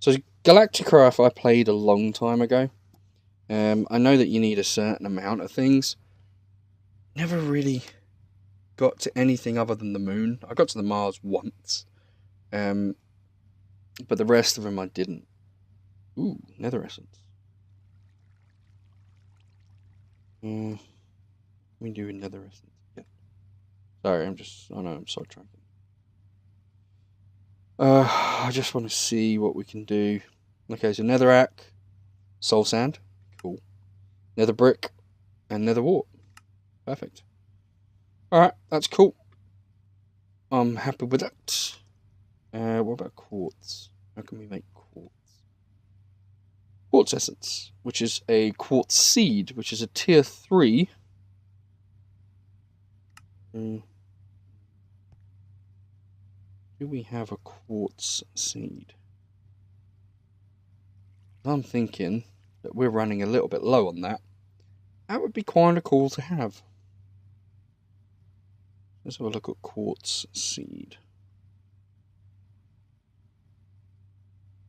So Galacticraft I played a long time ago. I know that you need a certain amount of things. Never really got to anything other than the moon. I got to the Mars once. But the rest of them I didn't. Ooh, nether essence. We do nether essence. Yeah. Sorry, I'm sidetracking. I just want to see what we can do. Okay, so netherrack, soul sand, cool. Nether brick, and nether wart. Perfect. Alright, that's cool. I'm happy with that. What about quartz? How can we make quartz? Quartz essence, which is a quartz seed, which is a tier 3. Do we have a quartz seed? I'm thinking that we're running a little bit low on that. That would be kind of cool to have. Let's have a look at quartz seed.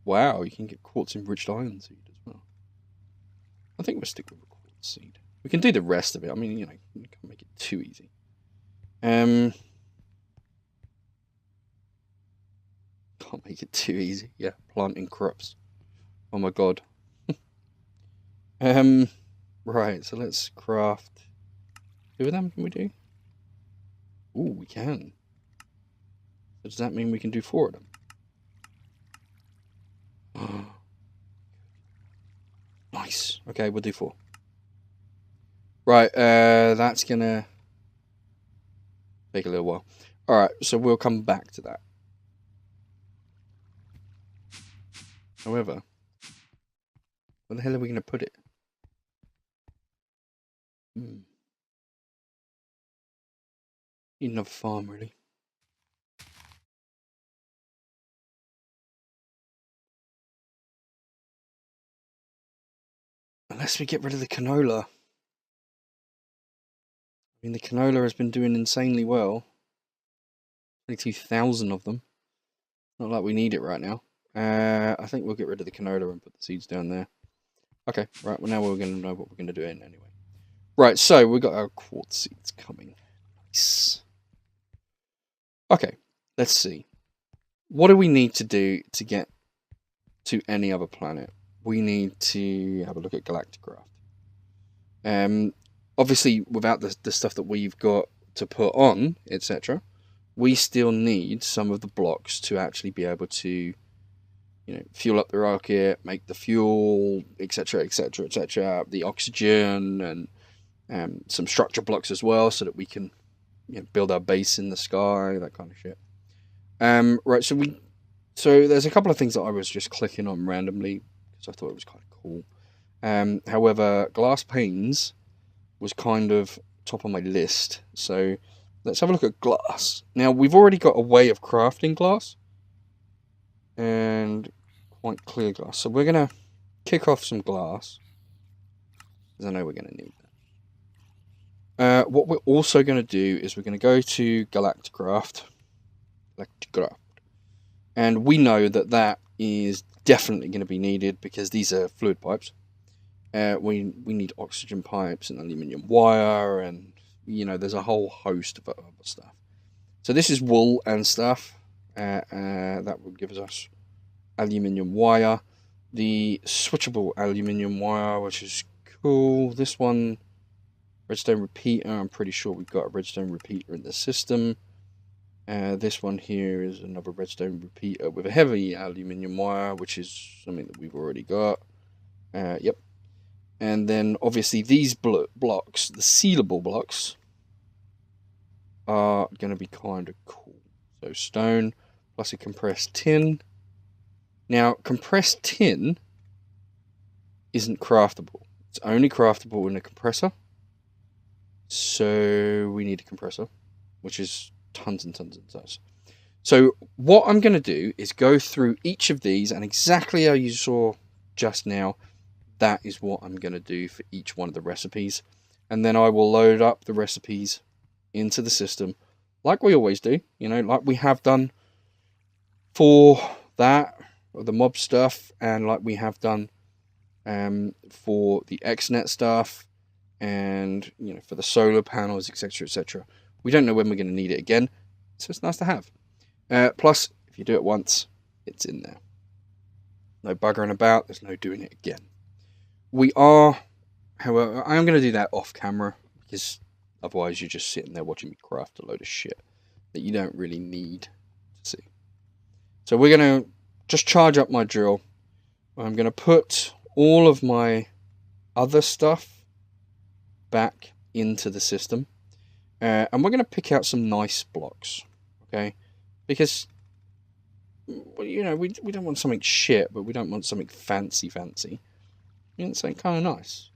Wow, you can get quartz enriched iron seed as well. I think we'll stick with a quartz seed. We can do the rest of it. I mean, you know, you can't make it too easy. Can't make it too easy. Yeah, planting crops. Oh my god. Right, so let's craft 2 of them, can we do? Ooh, we can. So does that mean we can do 4 of them? Nice. Okay, we'll do 4. Right, that's gonna take a little while. Alright, so we'll come back to that. However, where the hell are we gonna put it? Need another farm, really. Unless we get rid of the canola. I mean, the canola has been doing insanely well. 22,000 of them. Not like we need it right now. I think we'll get rid of the canola and put the seeds down there. Okay, right, well now we're going to know what we're going to do in anyway. Right, so we've got our quartz seeds coming. Nice. Okay, let's see. What do we need to do to get to any other planet? We need to have a look at Galacticraft. Obviously, without the stuff that we've got to put on, etc., we still need some of the blocks to actually be able to, you know, fuel up the rocket, make the fuel, etc., etc., etc., the oxygen, and some structure blocks as well, so that we can, you know, build our base in the sky, that kind of shit. Right, so there's a couple of things that I was just clicking on randomly because I thought it was kind of cool. However, glass panes was kind of top of my list, so let's have a look at glass. Now, we've already got a way of crafting glass, and quite clear glass. So we're going to kick off some glass, because I know we're going to need that. What we're also going to do is we're going to go to Galacticraft, and we know that that is definitely going to be needed because these are fluid pipes. We need oxygen pipes and aluminium wire, and you know, there's a whole host of other stuff. So this is wool and stuff. That will give us aluminium wire. The switchable aluminium wire, which is cool. This one, redstone repeater. I'm pretty sure we've got a redstone repeater in the system. This one here is another redstone repeater with a heavy aluminium wire, which is something that we've already got. Yep. And then obviously these blocks, the sealable blocks, are going to be kind of cool. So stone plus a compressed tin. Now, compressed tin isn't craftable. It's only craftable in a compressor. So we need a compressor, which is tons and tons and tons. So what I'm going to do is go through each of these, and exactly how you saw just now, that is what I'm going to do for each one of the recipes. And then I will load up the recipes into the system like we always do, you know, like we have done for that. of the mob stuff, and like we have done for the XNet stuff, and for the solar panels, etc., etc. We don't know when we're going to need it again, so it's nice to have. Plus, if you do it once, it's in there. No buggering about. There's no doing it again. We are, however, I am going to do that off camera, because otherwise you're just sitting there watching me craft a load of shit that you don't really need to see. So we're going to just charge up my drill. I'm going to put all of my other stuff back into the system. And we're going to pick out some nice blocks. Okay? Because, we don't want something shit, but we don't want something fancy. We want something kind of nice,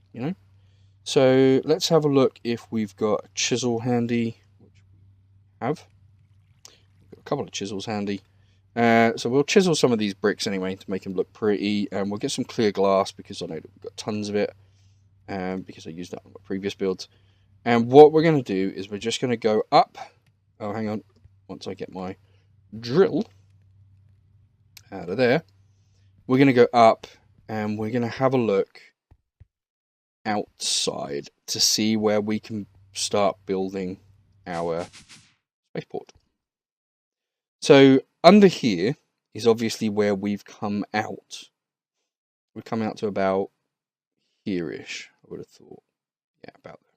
So let's have a look if we've got a chisel handy, which we have. We've got a couple of chisels handy. So we'll chisel some of these bricks anyway to make them look pretty, and we'll get some clear glass because I know that we've got tons of it, because I used that on my previous builds. And what we're going to do is we're just going to go up. Oh, hang on. Once I get my drill out of there, we're going to go up and we're going to have a look outside to see where we can start building our spaceport. So under here is obviously where we've come out. We've come out to about here-ish, I would have thought. Yeah, about there.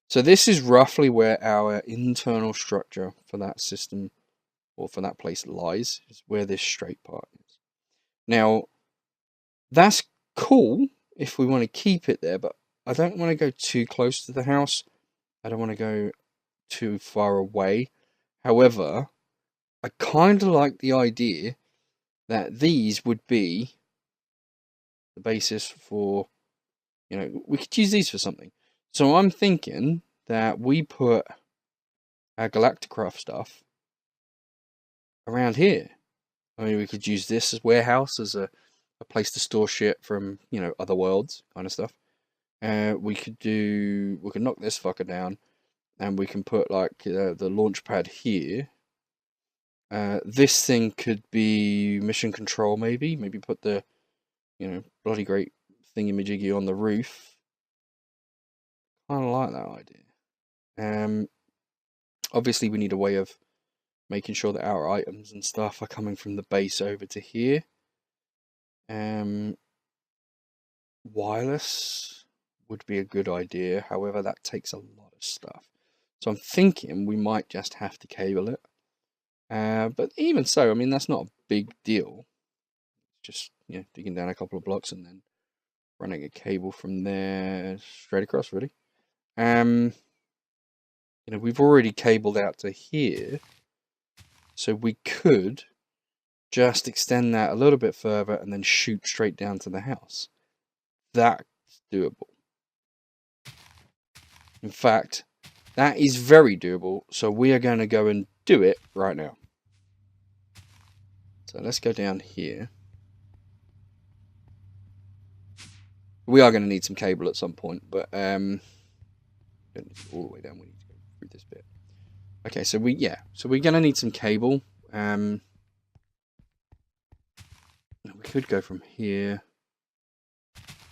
So this is roughly where our internal structure for that system, or for that place, lies. Is where this straight part is. Now, that's cool if we want to keep it there, but I don't want to go too close to the house. I don't want to go too far away. However, I kind of like the idea that these would be the basis for, we could use these for something. So I'm thinking that we put our Galacticraft stuff around here. I mean, we could use this as warehouse, as a place to store shit from, other worlds kind of stuff. We could knock this fucker down, and we can put like the launch pad here. This thing could be mission control, maybe put the, bloody great thingy-majiggy on the roof. Kind of like that idea. Obviously we need a way of making sure that our items and stuff are coming from the base over to here. Wireless would be a good idea, however that takes a lot of stuff. So I'm thinking we might just have to cable it. But even so, I mean, that's not a big deal. Just, digging down a couple of blocks and then running a cable from there straight across, really. We've already cabled out to here, so we could just extend that a little bit further and then shoot straight down to the house. That's doable. In fact, that is very doable, so we are going to go and do it right now. So let's go down here. We are going to need some cable at some point, but don't need to go all the way down. We need to go through this bit. Okay, so we're going to need some cable. We could go from here.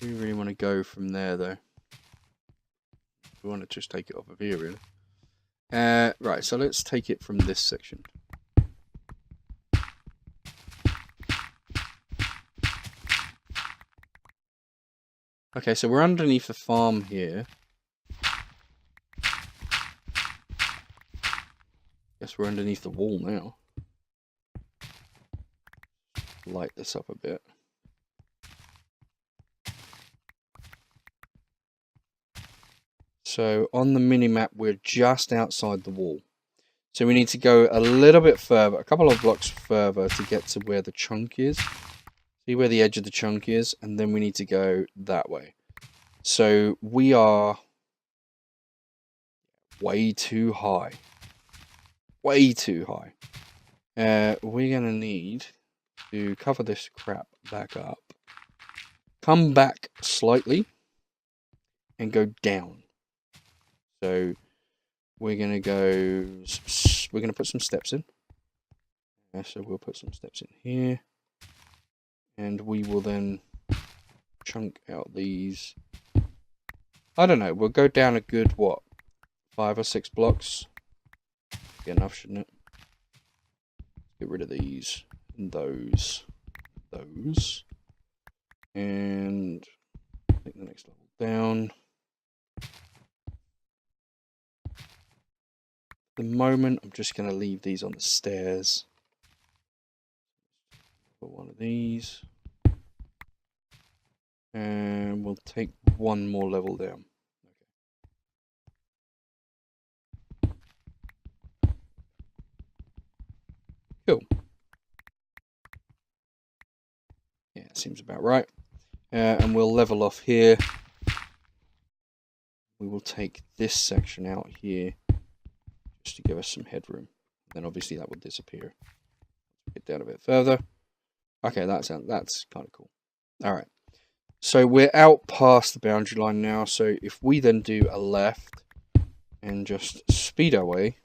We really want to go from there, though. We want to just take it off of here, really. Right, so let's take it from this section. Okay, so we're underneath the farm here. Guess we're underneath the wall now. Light this up a bit. So on the mini-map, we're just outside the wall. So we need to go a little bit further, a couple of blocks further to get to where the chunk is. See where the edge of the chunk is, and then we need to go that way. So we are way too high. Way too high. We're going to need to cover this crap back up. Come back slightly and go down. So we're going to put some steps in. So we'll put some steps in here. And we will then chunk out these. I don't know, we'll go down a good, what, 5 or 6 blocks? Be enough, shouldn't it? Get rid of these, and those. And take the next level down. At the moment, I'm just going to leave these on the stairs. Put one of these. And we'll take one more level down. Cool. Yeah, seems about right. And we'll level off here. We will take this section out here just to give us some headroom. Then obviously that will disappear. Get down a bit further. Okay, that's kind of cool. All right. So we're out past the boundary line now. So if we then do a left and just speed our way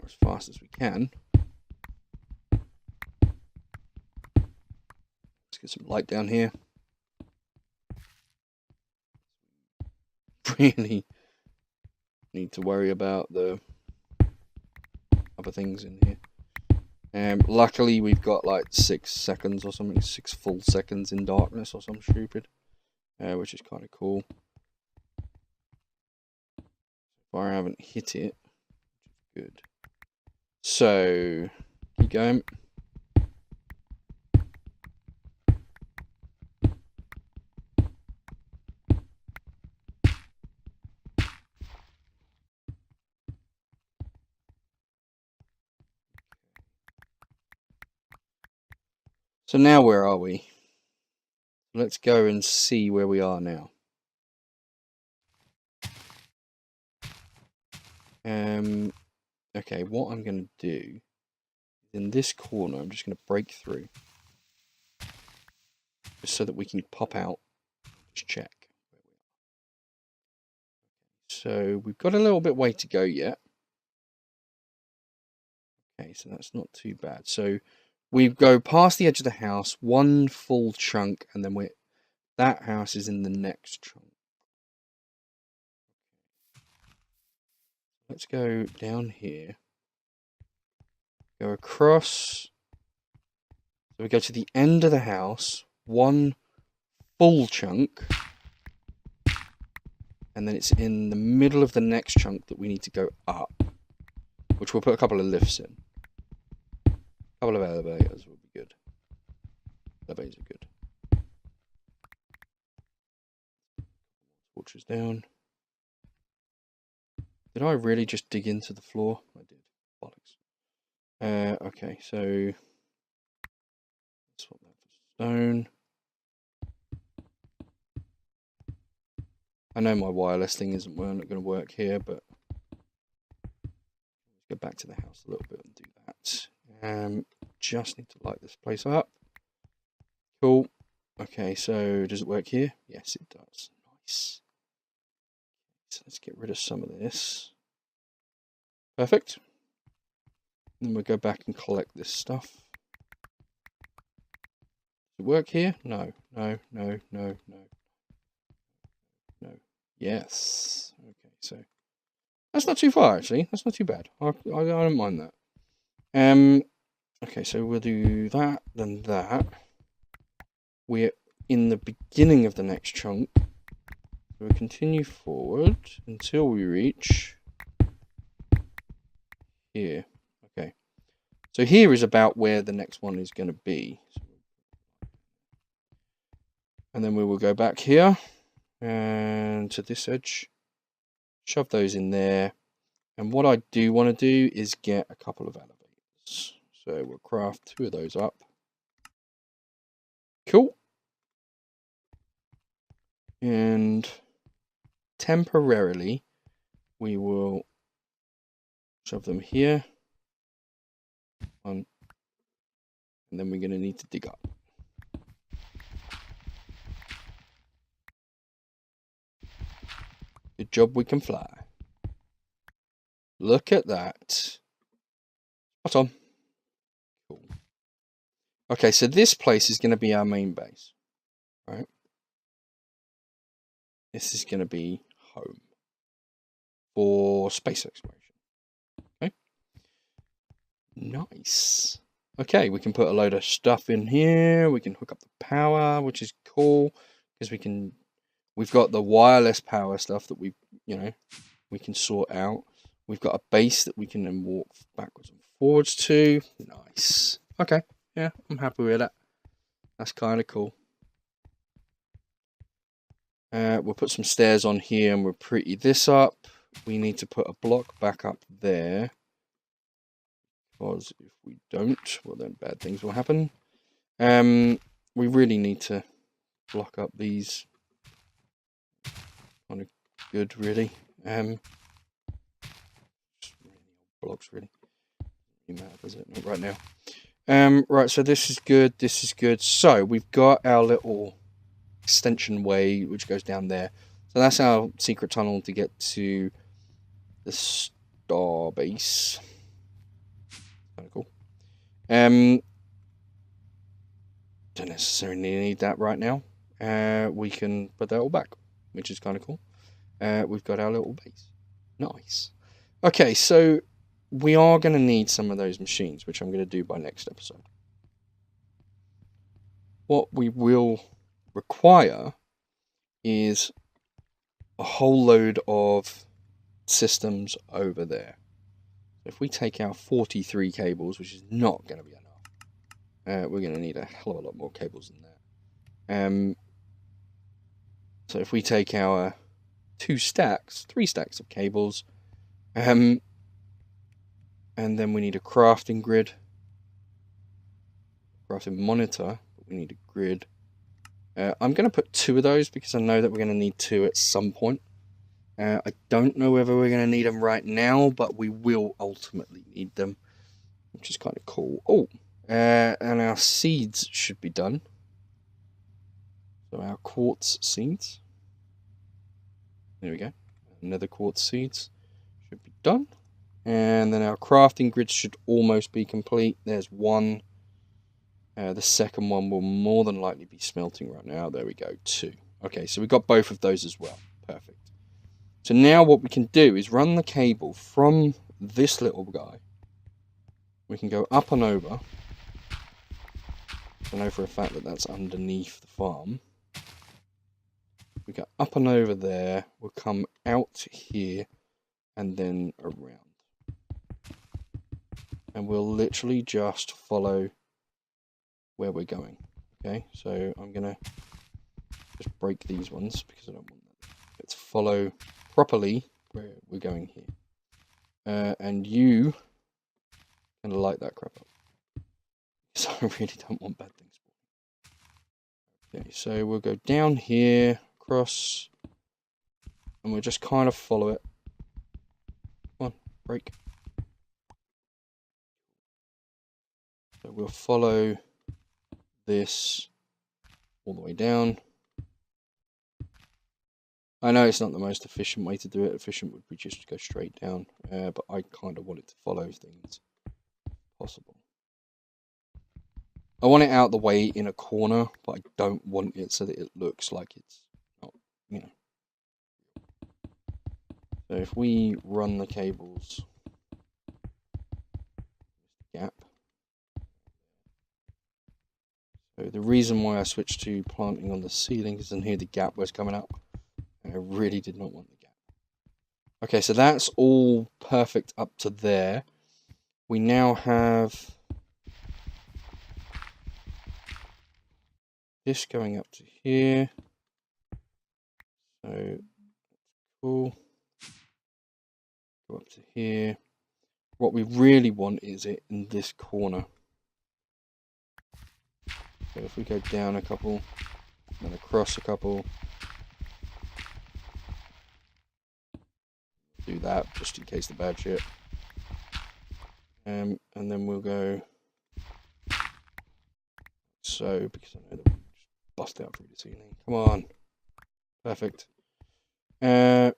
as fast as we can. Let's get some light down here. Really need to worry about the other things in here. Luckily we've got like 6 seconds or something, 6 full seconds in darkness or something stupid, which is kind of cool. If I haven't hit it, good. So keep going. So now where are we? Let's go and see where we are now. Okay, what I'm going to do in this corner, I'm just going to break through just so that we can pop out. Just check. So we've got a little bit way to go yet. Okay, so that's not too bad. So we go past the edge of the house, one full chunk, and then that house is in the next chunk. Let's go down here. Go across. So we go to the end of the house, one full chunk, and then it's in the middle of the next chunk that we need to go up, which we'll put a couple of lifts in. A couple of elevators will be good. Elevators are good. Torches down. Did I really just dig into the floor? I did. Bollocks. Okay, so swap that for stone. I know my wireless thing isn't going to work here, but let's go back to the house a little bit and do that. Just need to light this place up. Cool. Okay, so does it work here? Yes, it does. Nice. So let's get rid of some of this. Perfect. Then we'll go back and collect this stuff. Does it work here? No. No. Yes. Okay, so that's not too far actually. That's not too bad. I don't mind that. Okay, so we'll do that, then that. We're in the beginning of the next chunk. So we'll continue forward until we reach here. Okay. So here is about where the next one is going to be. And then we will go back here and to this edge. Shove those in there. And what I do want to do is get a couple of elevators. So we'll craft 2 of those up. Cool. And temporarily, we will shove them here. And then we're going to need to dig up. Good job, we can fly. Look at that. Spot on. Cool. Okay, so this place is going to be our main base, right? This is going to be home for space exploration. Okay. Nice. Okay, we can put a load of stuff in here. We can hook up the power, which is cool because we've got the wireless power stuff that we can sort out. We've got a base that we can then walk backwards and forwards to. Nice. Okay, yeah, I'm happy with that. That's kind of cool. We'll put some stairs on here and we'll pretty this up. We need to put a block back up there. Because if we don't, well then bad things will happen. We really need to block up these. Kind of good, really. Just blocks really. Doesn't matter, does it? Not right now. Right, so this is good. This is good. So we've got our little extension way which goes down there. So that's our secret tunnel to get to the star base. Kind of cool. Don't necessarily need that right now. We can put that all back, which is kind of cool. We've got our little base. Nice. Okay, so we are going to need some of those machines, which I'm going to do by next episode. What we will require is a whole load of systems over there. If we take our 43 cables, which is not going to be enough, we're going to need a hell of a lot more cables than that. So if we take our 3 stacks of cables, and then we need a crafting grid, crafting monitor, but we need a grid. I'm going to put 2 of those because I know that we're going to need 2 at some point. I don't know whether we're going to need them right now, but we will ultimately need them, which is kind of cool. Oh, and our seeds should be done. So our quartz seeds. There we go. Another quartz seeds should be done. And then our crafting grid should almost be complete. There's 1. The second one will more than likely be smelting right now. There we go, 2. Okay, so we've got both of those as well. Perfect. So now what we can do is run the cable from this little guy. We can go up and over. I know for a fact that that's underneath the farm. We go up and over there. We'll come out here and then around. And we'll literally just follow where we're going. Okay, so I'm going to just break these ones because I don't want that. Let's follow properly where we're going here. And you can light that crap up. So I really don't want bad things. Okay, so we'll go down here, across, and we'll just kind of follow it. Come on, break. So we'll follow this all the way down. I know it's not the most efficient way to do it. Efficient would be just to go straight down, but I kind of want it to follow things if possible. I want it out the way in a corner, but I don't want it so that it looks like it's not, you know. So if we run the cables, gap. So the reason why I switched to planting on the ceiling is in here the gap was coming up. And I really did not want the gap. Okay, so that's all perfect up to there. We now have this going up to here. So cool. Go up to here. What we really want is it in this corner. So if we go down a couple, then across a couple. Do that just in case the bad shit. And then we'll go so, because I know that we'll just bust out through the ceiling. Come on. Perfect. I'm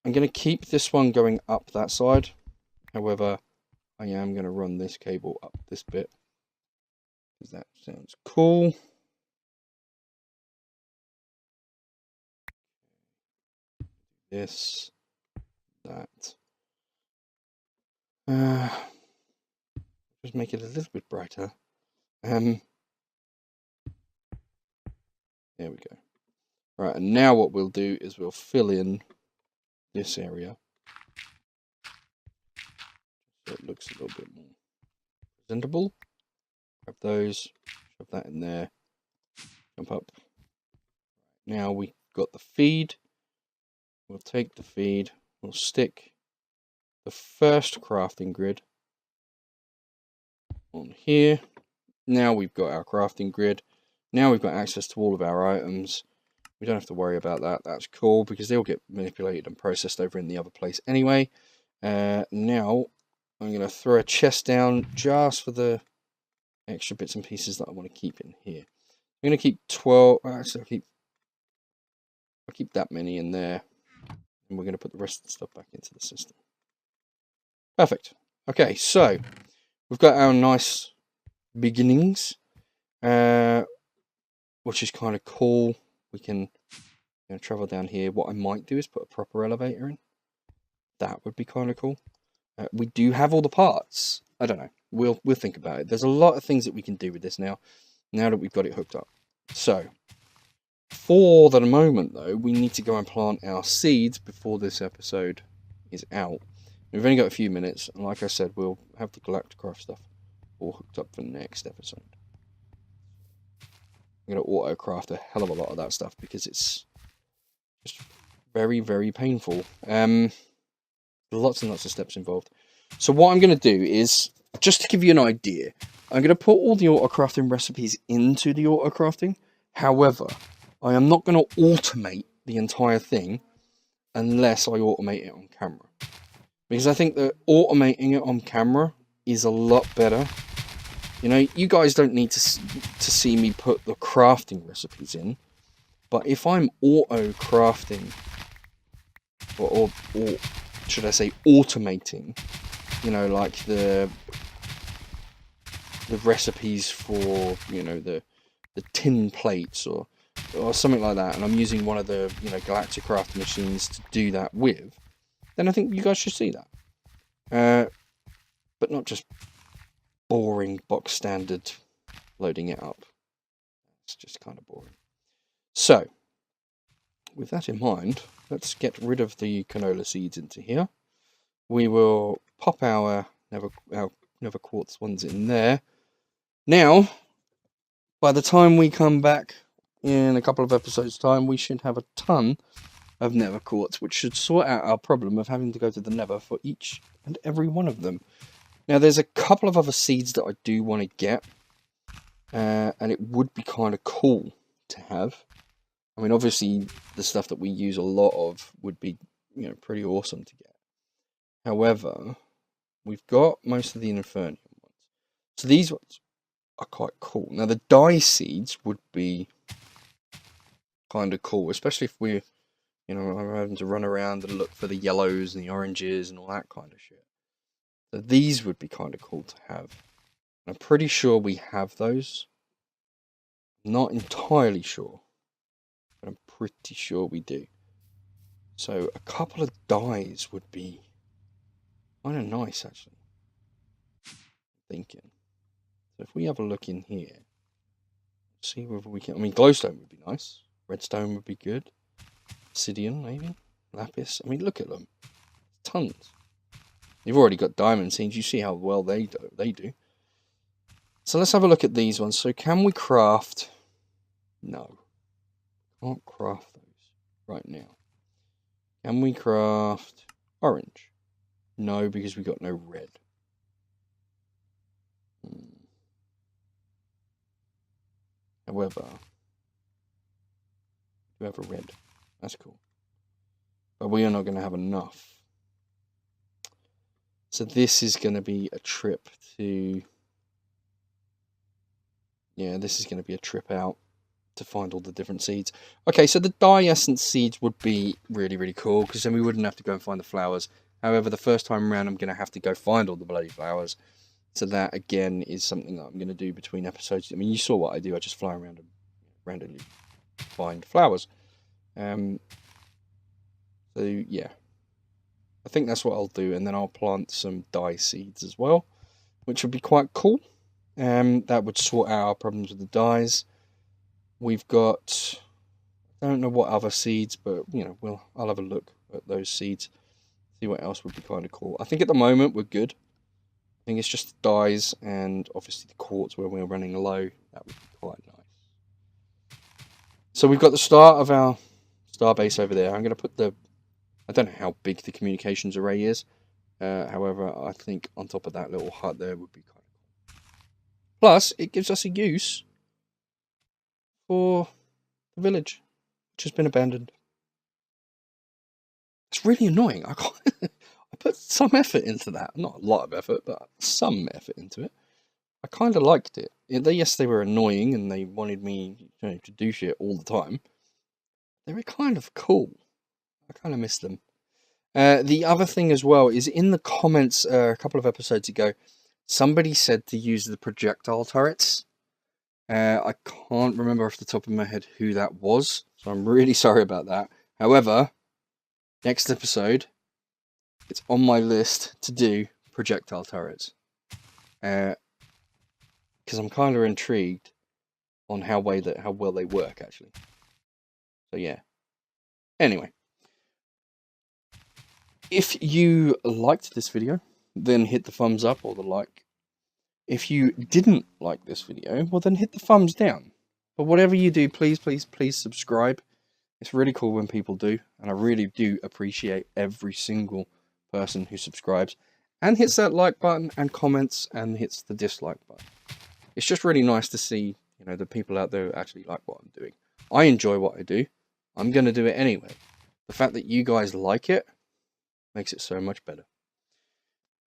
going to keep this one going up that side. However, I am going to run this cable up this bit. because that sounds cool. This, that. Just make it a little bit brighter. There we go. Right, and now what we'll do is we'll fill in this area so it looks a little bit more presentable. Grab those, shove that in there, jump up. Now we've got the feed. We'll take the feed, we'll stick the first crafting grid on here. Now we've got our crafting grid. Now we've got access to all of our items. We don't have to worry about that. That's cool because they'll get manipulated and processed over in the other place anyway. Now I'm going to throw a chest down just for the extra bits and pieces that I want to keep in here. I'm going to keep 12. Actually, I'll keep that many in there. And we're going to put the rest of the stuff back into the system. Perfect. Okay, so we've got our nice beginnings, which is kind of cool. We can travel down here. What I might do is put a proper elevator in. That would be kind of cool. We do have all the parts. I don't know. We'll think about it. There's a lot of things that we can do with this now that we've got it hooked up. So, for the moment, though, we need to go and plant our seeds before this episode is out. We've only got a few minutes, and like I said, we'll have the Galacticraft stuff all hooked up for the next episode. I'm going to auto-craft a hell of a lot of that stuff because it's just very, very painful. Lots and lots of steps involved. So what I'm going to do is, just to give you an idea, I'm going to put all the auto-crafting recipes into the auto-crafting. However, I am not going to automate the entire thing unless I automate it on camera. Because I think that automating it on camera is a lot better. You know, you guys don't need to see me put the crafting recipes in. But if I'm auto-crafting, or should I say automating, you know, like the recipes for, you know, the tin plates or something like that, and I'm using one of the, you know, Galacticraft machines to do that with, then I think you guys should see that. But not just boring box standard loading it up. It's just kind of boring. So, with that in mind, let's get rid of the canola seeds into here. We will pop our never quartz ones in there. Now, by the time we come back in a couple of episodes' time, we should have a ton of nether quartz, which should sort out our problem of having to go to the nether for each and every one of them. Now, there's a couple of other seeds that I do want to get, and it would be kind of cool to have. I mean, obviously, the stuff that we use a lot of would be, you know, pretty awesome to get. However, we've got most of the Infernium ones. So these ones are quite cool. Now, the dye seeds would be kind of cool, especially if we're, you know, having to run around and look for the yellows and the oranges and all that kind of shit. So these would be kind of cool to have. I'm pretty sure we have those. Not entirely sure, but I'm pretty sure we do. So a couple of dyes would be kind of nice, actually. Thinking. So if we have a look in here, see whether we can. I mean, glowstone would be nice. Redstone would be good. Obsidian, maybe. Lapis. I mean, look at them. Tons. You've already got diamond seeds. You see how well they do. So let's have a look at these ones. So can we craft? No. Can't craft those right now. Can we craft orange? No, because we got no red. However, we have a red. That's cool. But we are not going to have enough. So this is going to be a trip to... Yeah, this is going to be a trip out to find all the different seeds. Okay, so the dye essence seeds would be really, really cool, because then we wouldn't have to go and find the flowers. However, the first time around, I'm going to have to go find all the bloody flowers. So that again is something that I'm going to do between episodes. I mean, you saw what I do. I just fly around and randomly find flowers. So yeah, I think that's what I'll do, and then I'll plant some dye seeds as well, which would be quite cool. That would sort out our problems with the dyes. We've got, I don't know what other seeds, but you know, I'll have a look at those seeds, see what else would be kind of cool. I think at the moment we're good. I think it's just the dyes and obviously the quartz where we're running low. That would be quite nice. So we've got the start of our star base over there. I'm going to put I don't know how big the communications array is. However, I think on top of that little hut there would be kind of cool. Plus, it gives us a use for the village, which has been abandoned. It's really annoying. I put some effort into that. Not a lot of effort, but some effort into it. I kind of liked it. Yes, they were annoying and they wanted me to do shit all the time. They were kind of cool. I kind of miss them. The other thing as well is in the comments a couple of episodes ago, somebody said to use the projectile turrets. I can't remember off the top of my head who that was, so I'm really sorry about that. However, next episode, it's on my list to do projectile turrets. Because I'm kind of intrigued on how well they work, actually. So yeah. Anyway. If you liked this video, then hit the thumbs up or the like. If you didn't like this video, well then hit the thumbs down. But whatever you do, please, please, please subscribe. It's really cool when people do, and I really do appreciate every single person who subscribes and hits that like button and comments and hits the dislike button. It's just really nice to see, you know, the people out there who actually like what I'm doing. I enjoy what I do. I'm going to do it anyway. The fact that you guys like it makes it so much better.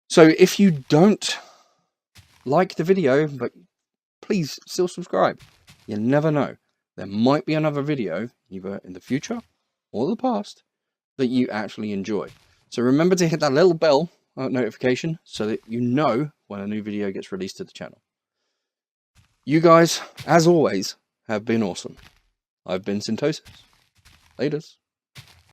So if you don't like the video, but please still subscribe. You never know. There might be another video, either in the future or the past, that you actually enjoy. So remember to hit that little bell notification so that you know when a new video gets released to the channel. You guys, as always, have been awesome. I've been Syntosis. Laters.